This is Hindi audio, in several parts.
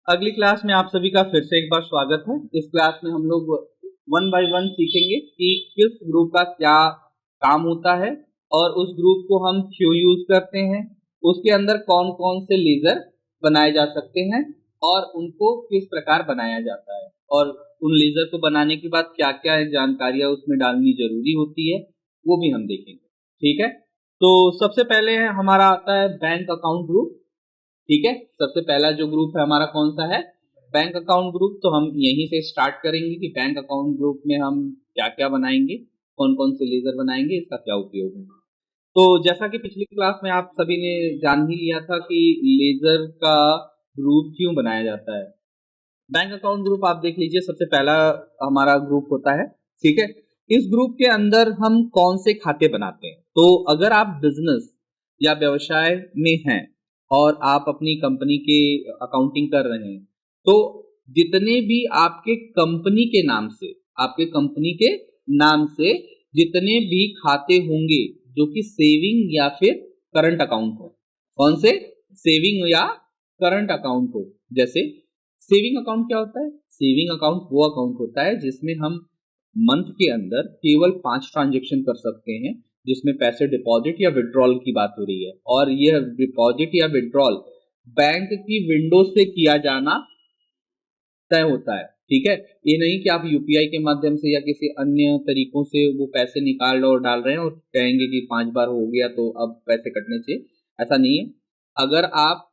अगली क्लास में आप सभी का फिर से एक बार स्वागत है। इस क्लास में हम लोग वन बाय वन सीखेंगे कि किस ग्रुप का क्या काम होता है और उस ग्रुप को हम क्यों यूज करते हैं, उसके अंदर कौन कौन से लेजर बनाए जा सकते हैं और उनको किस प्रकार बनाया जाता है, और उन लेजर को बनाने के बाद क्या क्या जानकारियां उसमें डालनी जरूरी होती है, वो भी हम देखेंगे। ठीक है, तो सबसे पहले हमारा आता है बैंक अकाउंट ग्रुप। ठीक है, सबसे पहला जो ग्रुप है हमारा कौन सा है? Bank account group. तो हम यहीं से स्टार्ट करेंगे कि बैंक अकाउंट ग्रुप में हम क्या क्या बनाएंगे, कौन कौन से लेजर बनाएंगे, इसका क्या उपयोग है। तो जैसा कि पिछली क्लास में आप सभी ने जान ही लिया था कि लेजर का ग्रुप क्यों बनाया जाता है। बैंक अकाउंट ग्रुप आप देख लीजिए, सबसे पहला हमारा ग्रुप होता है। ठीक है, इस ग्रुप के अंदर हम कौन से खाते बनाते हैं। तो अगर आप बिजनेस या व्यवसाय में हैं और आप अपनी कंपनी के अकाउंटिंग कर रहे हैं, तो जितने भी आपके कंपनी के नाम से जितने भी खाते होंगे जो कि सेविंग या फिर करंट अकाउंट हो, कौन से? सेविंग या करंट अकाउंट हो। जैसे सेविंग अकाउंट क्या होता है? सेविंग अकाउंट वो अकाउंट होता है जिसमें हम मंथ के अंदर केवल 5 ट्रांजेक्शन कर सकते हैं, जिसमें पैसे डिपॉजिट या विड्रॉल की बात हो रही है, और यह डिपॉजिट या विड्रॉल बैंक की विंडो से किया जाना तय होता है। ठीक है, ये नहीं कि आप यूपीआई के माध्यम से या किसी अन्य तरीकों से वो पैसे निकाल और डाल रहे हैं और कहेंगे कि 5 बार हो गया तो अब पैसे कटने चाहिए, ऐसा नहीं है। अगर आप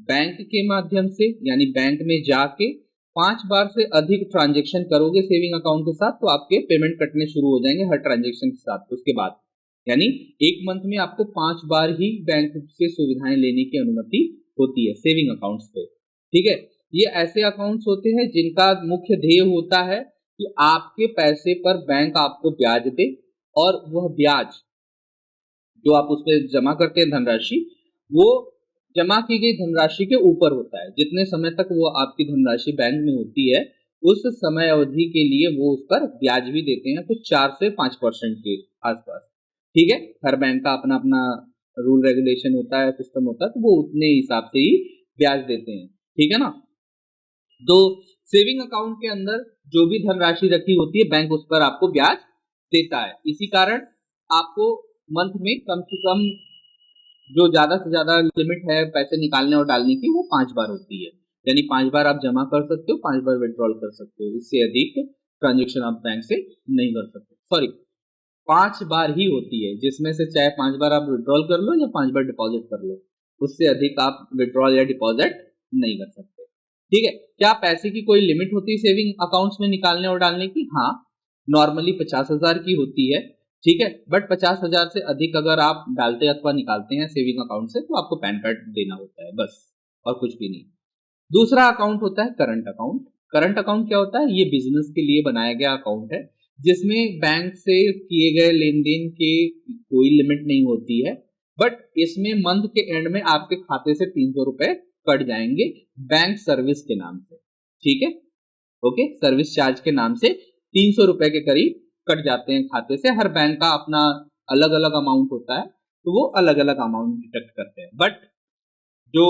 बैंक के माध्यम से यानी बैंक में जाके 5 बार से अधिक ट्रांजेक्शन करोगे सेविंग अकाउंट के साथ, तो आपके पेमेंट कटने शुरू हो जाएंगे हर ट्रांजेक्शन के साथ। उसके बाद यानी एक मंथ में आपको 5 बार ही बैंक से सुविधाएं लेने की अनुमति होती है सेविंग अकाउंट्स पे। ठीक है, ये ऐसे अकाउंट्स होते हैं जिनका मुख्य ध्येय होता है कि आपके पैसे पर बैंक आपको ब्याज दे, और वह ब्याज जो आप उस पर जमा करते हैं धनराशि, वो जमा की गई धनराशि के ऊपर होता है। जितने समय तक वो आपकी धनराशि बैंक में होती है, उस समय अवधि के लिए वो उस पर ब्याज भी देते हैं, तो 4 से 5% के आसपास। ठीक है, हर बैंक का अपना अपना रूल रेगुलेशन होता है, सिस्टम होता है, तो वो उतने हिसाब से ही ब्याज देते हैं। ठीक है ना। तो सेविंग अकाउंट के अंदर जो भी धनराशि रखी होती है, बैंक उस पर आपको ब्याज देता है। इसी कारण आपको मंथ में कम से कम जो ज्यादा से ज्यादा लिमिट है पैसे निकालने और डालने की, वो 5 बार होती है। यानी 5 बार आप जमा कर सकते हो, 5 बार विड्रॉल कर सकते हो, इससे अधिक ट्रांजेक्शन आप बैंक से नहीं कर सकते। सॉरी, 5 बार ही होती है, जिसमें से चाहे 5 बार आप विड्रॉल कर लो या 5 बार डिपॉजिट कर लो, उससे अधिक आप विड्रॉल या डिपॉजिट नहीं कर सकते। ठीक है, क्या पैसे की कोई लिमिट होती है सेविंग अकाउंट्स में निकालने और डालने की? हाँ, नॉर्मली 50,000 की होती है। ठीक है, बट 50,000 से अधिक अगर आप डालते अथवा निकालते हैं सेविंग अकाउंट से, तो आपको पैन कार्ड देना होता है, बस, और कुछ भी नहीं। दूसरा अकाउंट होता है करंट अकाउंट। करंट अकाउंट क्या होता है? ये बिजनेस के लिए बनाया गया अकाउंट है, जिसमें बैंक से किए गए लेन देन के कोई लिमिट नहीं होती है, बट इसमें मंथ के एंड में आपके खाते से 300 रुपए कट जाएंगे बैंक सर्विस के नाम से। ठीक है, ओके, सर्विस चार्ज के नाम से 300 रुपए के करीब कट जाते हैं खाते से। हर बैंक का अपना अलग अलग अमाउंट होता है, तो वो अलग अलग अमाउंट डिटेक्ट करते हैं, बट जो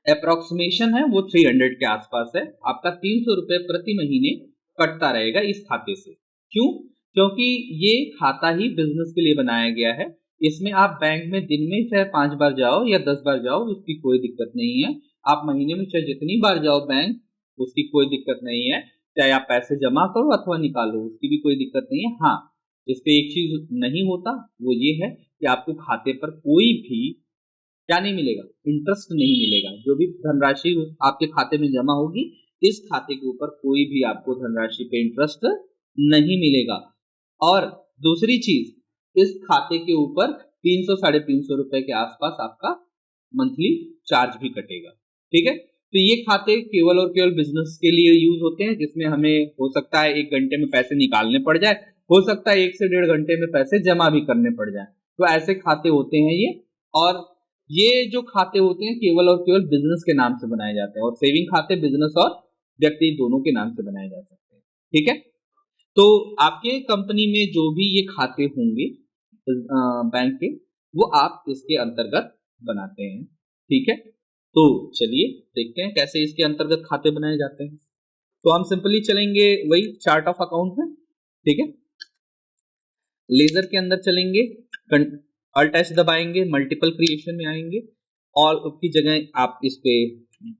अप्रोक्सीमेशन है वो 300 के आसपास है। आपका 300 रुपए प्रति महीने कटता रहेगा इस खाते से। क्यों? क्योंकि ये खाता ही बिजनेस के लिए बनाया गया है। इसमें आप बैंक में दिन में चाहे 5 बार जाओ या 10 बार जाओ, उसकी कोई दिक्कत नहीं है। आप महीने में चाहे जितनी बार जाओ बैंक, उसकी कोई दिक्कत नहीं है। चाहे आप पैसे जमा करो अथवा निकालो, उसकी भी कोई दिक्कत नहीं है। हाँ, इस पे एक चीज नहीं होता, वो ये है कि आपको खाते पर कोई भी क्या नहीं मिलेगा? इंटरेस्ट नहीं मिलेगा। जो भी धनराशि आपके खाते में जमा होगी, इस खाते के ऊपर कोई भी आपको धनराशि पे इंटरेस्ट नहीं मिलेगा। और दूसरी चीज, इस खाते के ऊपर 300 साढ़े 300 रुपए के आसपास आपका मंथली चार्ज भी कटेगा। ठीक है, तो ये खाते केवल और केवल बिजनेस के लिए यूज होते हैं, जिसमें हमें हो सकता है 1 घंटे में पैसे निकालने पड़ जाए, हो सकता है 1 से 1.5 घंटे में पैसे जमा भी करने पड़ जाए। तो ऐसे खाते होते हैं ये। और ये जो खाते होते हैं केवल और केवल बिजनेस के नाम से बनाए जाते हैं, और सेविंग खाते बिजनेस और व्यक्ति दोनों के नाम से बनाए जा सकते हैं। ठीक है, तो आपके कंपनी में जो भी ये खाते होंगे बैंक के, वो आप इसके अंतर्गत बनाते हैं। ठीक है, तो चलिए देखते हैं कैसे इसके अंतर्गत खाते बनाए जाते हैं। तो हम सिंपली चलेंगे वही चार्ट ऑफ अकाउंट में, ठीक है। लेजर के अंदर चलेंगे, अल्ट एच दबाएंगे, मल्टीपल क्रिएशन में आएंगे, ऑल की जगह आप इस पे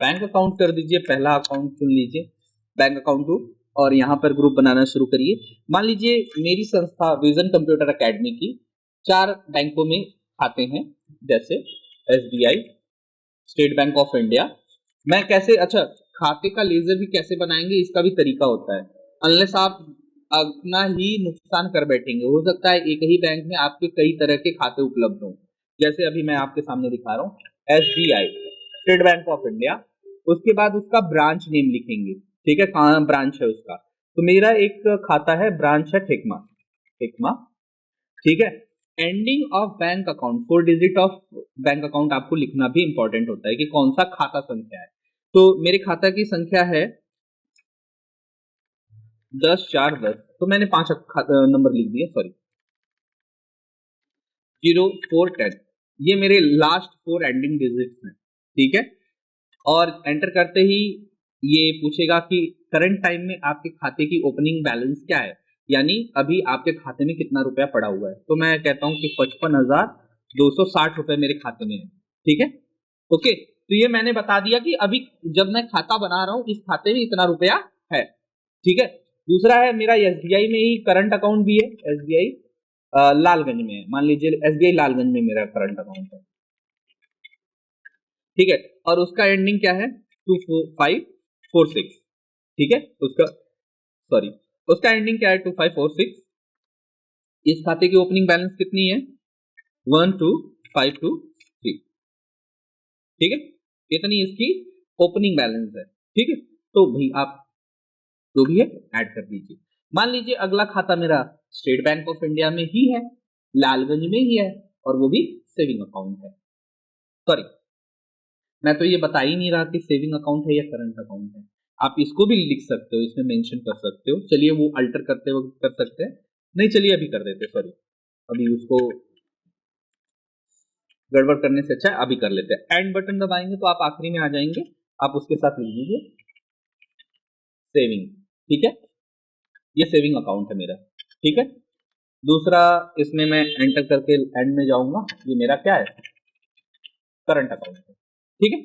बैंक अकाउंट कर दीजिए, पहला अकाउंट चुन लीजिए, बैंक अकाउंट ग्रुप, और यहाँ पर ग्रुप बनाना शुरू करिए। मान लीजिए मेरी संस्था विजन कंप्यूटर एकेडमी की 4 बैंकों में खाते हैं, जैसे SBI, state bank of India. मैं कैसे, अच्छा खाते का लेजर भी कैसे बनाएंगे इसका भी तरीका होता है, अनलेस आप अपना ही नुकसान कर बैठेंगे। हो सकता है एक ही बैंक में आपके कई तरह के खाते उपलब्ध हों, जैसे अभी मैं आपके सामने दिखा रहा हूँ SBI, state bank of India, उसके बाद उसका ब्रांच नेम लिखेंगे, ठीक है, कहाँ ब्रांच है उसका। तो मेरा एक खाता है, ब्रांच है ठेकमा, ठेकमा, ठीक है। Ending of bank account, 4 digit of bank account आपको लिखना भी इंपॉर्टेंट होता है कि कौन सा खाता संख्या है। तो मेरे खाता की संख्या है 10,4,10, तो मैंने 5 नंबर लिख दिया, सॉरी 0410, ये मेरे लास्ट 4 एंडिंग डिजिट्स हैं, ठीक है। और एंटर करते ही ये पूछेगा कि करंट टाइम में आपके खाते की ओपनिंग बैलेंस क्या है, यानी अभी आपके खाते में कितना रुपया पड़ा हुआ है। तो मैं कहता हूं कि 55,260 रुपए मेरे खाते में है, ठीक है, ओके। तो ये मैंने बता दिया कि अभी जब मैं खाता बना रहा हूं इस खाते में इतना रुपया है, ठीक है। दूसरा है मेरा SBI में ही करंट अकाउंट भी है, SBI लालगंज में है, मान लीजिए SBI लालगंज में मेरा करंट अकाउंट है, ठीक है, और उसका एंडिंग क्या है 2546, ठीक है, उसका सॉरी उसका एंडिंग क्या है 2546। इस खाते की ओपनिंग बैलेंस कितनी है 12523, ठीक है, इतनी इसकी ओपनिंग बैलेंस है, ठीक है। तो भाई आप जो भी है ऐड कर दीजिए। मान लीजिए अगला खाता मेरा स्टेट बैंक ऑफ इंडिया में ही है, लालगंज में ही है, और वो भी सेविंग अकाउंट है। सॉरी, मैं तो ये बता ही नहीं रहा कि सेविंग अकाउंट है या करंट अकाउंट है, आप इसको भी लिख सकते हो, इसमें मेंशन कर सकते हो। चलिए वो अल्टर करते वक्त कर सकते हैं, नहीं चलिए अभी कर देते, सॉरी अभी उसको गड़बड़ करने से अच्छा है अभी कर लेते हैं। एंड बटन दबाएंगे तो आप आखिरी में आ जाएंगे, आप उसके साथ लिख दीजिए सेविंग, ठीक है, ये सेविंग अकाउंट है मेरा, ठीक है। दूसरा इसमें मैं एंटर करके एंड में जाऊंगा, ये मेरा क्या है करंट अकाउंट है, ठीक है।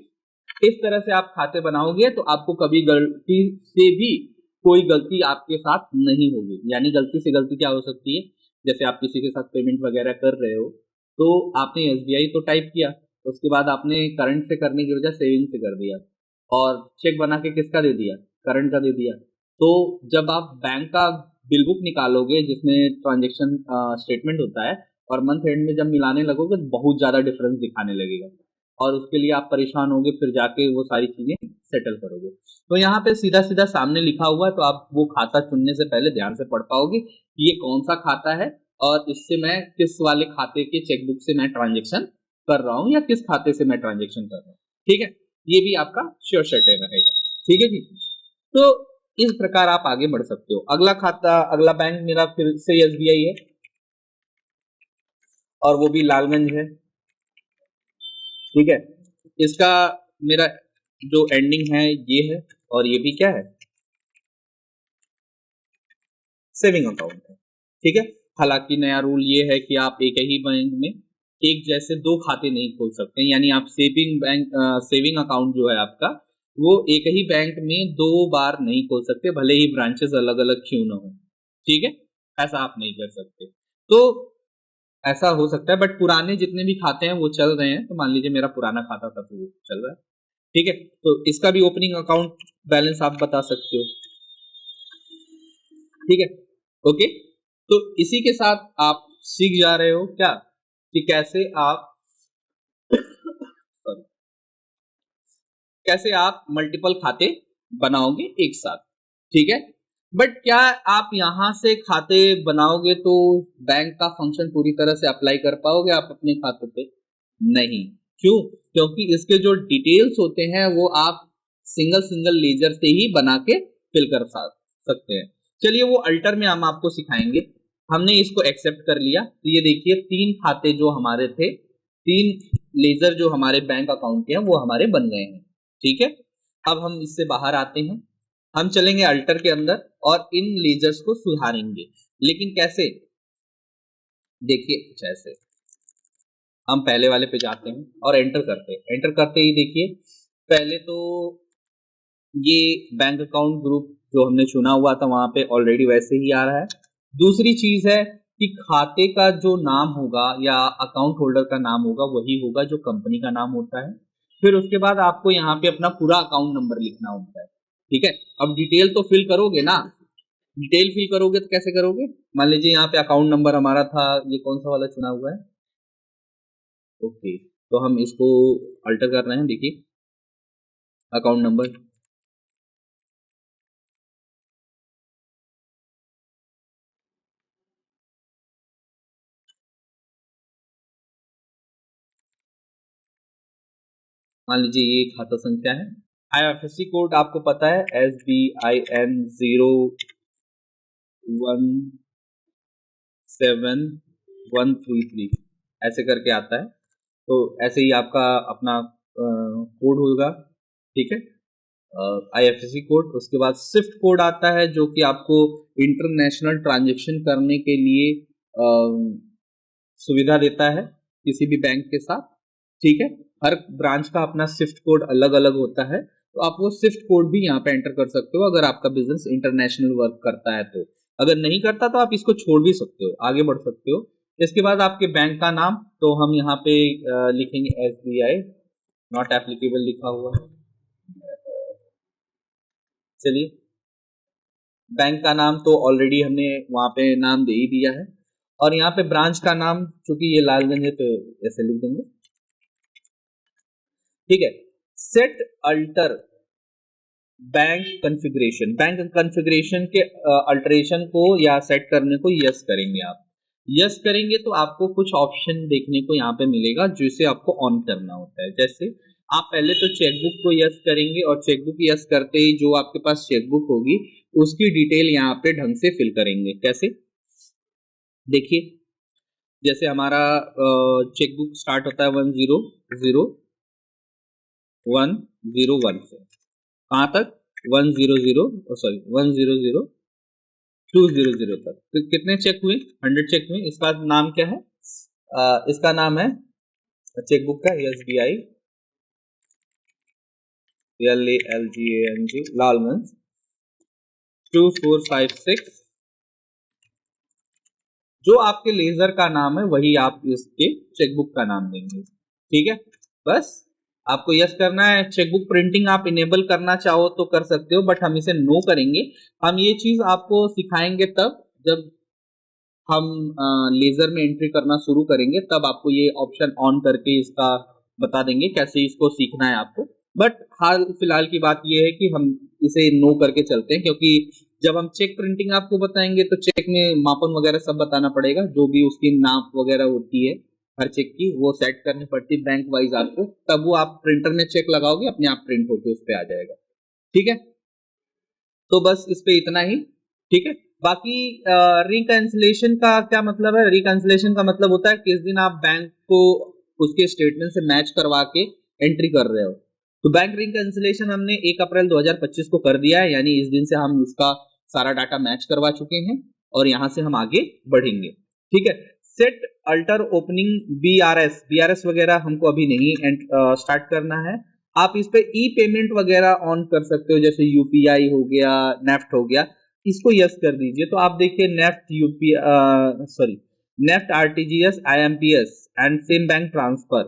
इस तरह से आप खाते बनाओगे तो आपको कभी गलती से भी कोई गलती आपके साथ नहीं होगी। यानी गलती से गलती क्या हो सकती है, जैसे आप किसी के साथ पेमेंट वगैरह कर रहे हो तो आपने SBI तो टाइप किया, उसके बाद आपने करंट से करने की वजह सेविंग से कर दिया, और चेक बना के किसका दे दिया, करंट का दे दिया। तो जब आप बैंक का बिल बुक निकालोगे जिसमें ट्रांजेक्शन स्टेटमेंट होता है, और मंथ एंड में जब मिलाने लगोगे तो बहुत ज्यादा डिफरेंस दिखाने लगेगा, और उसके लिए आप परेशान होगे, फिर जाके वो सारी चीजें सेटल करोगे। तो यहाँ पे सीधा सीधा सामने लिखा हुआ है, तो आप वो खाता चुनने से पहले ध्यान से पढ़ पाओगे कि ये कौन सा खाता है, और इससे मैं किस वाले खाते के चेकबुक से मैं ट्रांजेक्शन कर रहा हूँ, या किस खाते से मैं ट्रांजेक्शन कर रहा हूँ, ठीक है। ये भी आपका श्योर शर्ट रहेगा, ठीक है जी। तो इस प्रकार आप आगे बढ़ सकते हो। अगला खाता, अगला बैंक मेरा फिर से SBI है, और वो भी लालगंज है, ठीक है। इसका मेरा जो एंडिंग है ये है, और ये भी क्या है सेविंग अकाउंट है, ठीक है। हालांकि नया रूल ये है कि आप एक ही बैंक में एक जैसे 2 खाते नहीं खोल सकते, यानी आप सेविंग अकाउंट जो है आपका वो एक ही बैंक में 2 बार नहीं खोल सकते, भले ही ब्रांचेस अलग अलग क्यों ना हो, ठीक है, ऐसा आप नहीं कर सकते। तो ऐसा हो सकता है, बट पुराने जितने भी खाते हैं वो चल रहे हैं। तो मान लीजिए मेरा पुराना खाता था तो वो चल रहा है, ठीक है। तो इसका भी ओपनिंग अकाउंट बैलेंस आप बता सकते हो, ठीक है, ओके। तो इसी के साथ आप सीख जा रहे हो क्या कि कैसे आप sorry, कैसे आप मल्टीपल खाते बनाओगे एक साथ, ठीक है। बट क्या आप यहां से खाते बनाओगे तो बैंक का फंक्शन पूरी तरह से अप्लाई कर पाओगे आप अपने खाते पे? नहीं, क्यों? क्योंकि इसके जो डिटेल्स होते हैं वो आप सिंगल सिंगल लेजर से ही बना के फिल कर सकते हैं। चलिए वो अल्टर में हम आपको सिखाएंगे। हमने इसको एक्सेप्ट कर लिया, तो ये देखिए 3 खाते जो हमारे थे, 3 लेजर जो हमारे बैंक अकाउंट के हैं वो हमारे बन गए हैं। ठीक है, अब हम इससे बाहर आते हैं, हम चलेंगे अल्टर के अंदर और इन लेजर्स को सुधारेंगे। लेकिन कैसे, देखिए कुछ ऐसे, हम पहले वाले पे जाते हैं और एंटर करते हैं। एंटर करते ही देखिए पहले तो ये बैंक अकाउंट ग्रुप जो हमने चुना हुआ था वहां पे ऑलरेडी वैसे ही आ रहा है। दूसरी चीज है कि खाते का जो नाम होगा या अकाउंट होल्डर का नाम होगा वही होगा जो कंपनी का नाम होता है। फिर उसके बाद आपको यहाँ पे अपना पूरा अकाउंट नंबर लिखना होता है। ठीक है, अब डिटेल तो फिल करोगे ना, डिटेल फिल करोगे तो कैसे करोगे, मान लीजिए यहाँ पे अकाउंट नंबर हमारा था, ये कौन सा वाला चुना हुआ है, ओके, तो हम इसको अल्टर कर रहे हैं। देखिए अकाउंट नंबर, मान लीजिए ये खाता संख्या है। IFSC कोड आपको पता है SBIN 017133 ऐसे करके आता है। तो ऐसे ही आपका अपना कोड होगा। ठीक है, IFSC कोड, उसके बाद स्विफ्ट कोड आता है जो कि आपको इंटरनेशनल ट्रांजैक्शन करने के लिए सुविधा देता है किसी भी बैंक के साथ। ठीक है, हर ब्रांच का अपना स्विफ्ट कोड अलग अलग होता है, तो आप वो स्विफ्ट कोड भी यहाँ पे एंटर कर सकते हो अगर आपका बिजनेस इंटरनेशनल वर्क करता है तो। अगर नहीं करता तो आप इसको छोड़ भी सकते हो, आगे बढ़ सकते हो। इसके बाद आपके बैंक का नाम, तो हम यहाँ पे लिखेंगे SBI, नॉट एप्लीकेबल लिखा हुआ है। चलिए, बैंक का नाम तो ऑलरेडी हमने वहां पे नाम दे ही दिया है। और यहाँ पे ब्रांच का नाम, चूंकि ये लालगंज है तो ऐसे लिख देंगे। ठीक है, set alter bank configuration, bank configuration के अल्टरेशन को या सेट करने को यस करेंगे आप। यस करेंगे तो आपको कुछ ऑप्शन देखने को यहाँ पे मिलेगा जिसे आपको ऑन करना होता है। जैसे आप पहले तो चेकबुक को यस करेंगे और चेकबुक यस करते ही जो आपके पास चेकबुक होगी उसकी डिटेल यहाँ पे ढंग से फिल करेंगे। कैसे, देखिए जैसे हमारा चेकबुक स्टार्ट होता है 100 101 से, कहाँ तक, 100 तक। तो कितने चेक हुए, 100 चेक हुए। इसका नाम क्या है, इसका नाम है चेकबुक का SBI LALGANG लालगंज 2456। जो आपके लेजर का नाम है वही आप इसके चेकबुक का नाम देंगे। ठीक है, बस आपको यस करना है। चेकबुक प्रिंटिंग आप इनेबल करना चाहो तो कर सकते हो, बट हम इसे नो करेंगे। हम ये चीज आपको सिखाएंगे तब जब हम लेजर में एंट्री करना शुरू करेंगे, तब आपको ये ऑप्शन ऑन करके इसका बता देंगे कैसे इसको सीखना है आपको। बट हाल फिलहाल की बात ये है कि हम इसे नो करके चलते हैं, क्योंकि जब हम चेक प्रिंटिंग आपको बताएंगे तो चेक में मापन वगैरह सब बताना पड़ेगा, जो भी उसकी नाप वगैरह होती है हर चेक की वो सेट करनी पड़ती है बैंक वाइज आपको, तब वो आप प्रिंटर में चेक लगाओगे अपने आप प्रिंट होके उस पर आ जाएगा। ठीक है, तो बस इस पे इतना ही। ठीक है, बाकी रिकैंसिलेशन का क्या मतलब है, रिकैंसिलेशन का मतलब होता है किस दिन आप बैंक को उसके स्टेटमेंट से मैच करवा के एंट्री कर रहे हो। तो बैंक रिकैंसिलेशन हमने 1 अप्रैल 2025 को कर दिया है, यानी इस दिन से हम इसका सारा डाटा मैच करवा चुके हैं और यहां से हम आगे बढ़ेंगे। ठीक है, सेट अल्टर ओपनिंग BRS वगैरह हमको अभी नहीं स्टार्ट करना है। आप इस पे ई पेमेंट वगैरह ऑन कर सकते हो, जैसे UPI हो गया, नेफ्ट हो गया, इसको यस कर दीजिए। तो आप देखिए NEFT RTGS IMPS and same bank transfer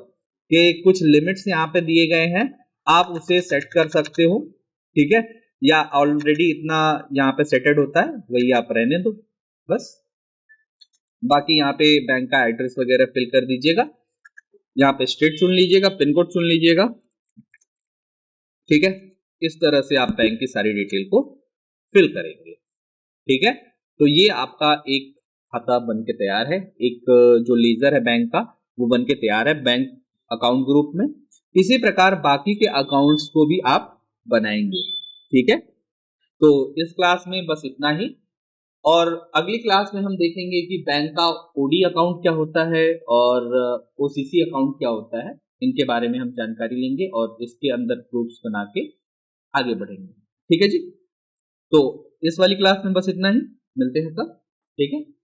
के कुछ लिमिट्स यहाँ पे दिए गए हैं, आप उसे सेट कर सकते हो। ठीक है, या ऑलरेडी इतना यहाँ पे सेटेड होता है वही आप रहने दो बस। बाकी यहाँ पे बैंक का एड्रेस वगैरह फिल कर दीजिएगा, यहाँ पे स्टेट चुन लीजिएगा, पिन कोड चुन लीजिएगा। ठीक है, इस तरह से आप बैंक की सारी डिटेल को फिल करेंगे। ठीक है, तो ये आपका एक खाता बन के तैयार है, एक जो लेजर है बैंक का वो बन के तैयार है बैंक अकाउंट ग्रुप में। इसी प्रकार बाकी के अकाउंट्स को भी आप बनाएंगे। ठीक है, तो इस क्लास में बस इतना ही, और अगली क्लास में हम देखेंगे कि बैंक का OD अकाउंट क्या होता है और OCC अकाउंट क्या होता है। इनके बारे में हम जानकारी लेंगे और इसके अंदर प्रूफ्स बना के आगे बढ़ेंगे। ठीक है जी, तो इस वाली क्लास में बस इतना ही, मिलते हैं तब। ठीक है।